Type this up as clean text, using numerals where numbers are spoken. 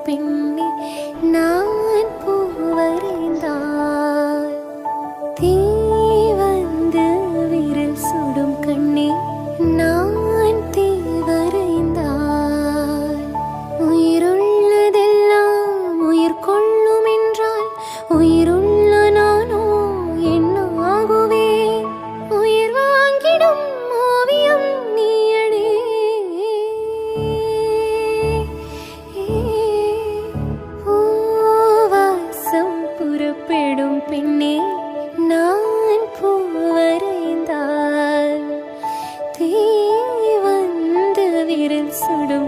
பெண்ணே நான் பூ வரைந்தால் தீ வந்து விரல் சுடும் கண்ணே நான் தீ வரைந்தால் உயிருள்ளதெல்லாம் உயிர் கொள்ளும் என்றால் உயிருள்ள நானோ என்ன ஆகுவேன் உயிர் வாங்கிடும் ஓவியம் நீயடே பூவாசம் புறப்படும் பெண்ணே நான் பூ வரைந்தால் தீ வந்து விரல் சுடும்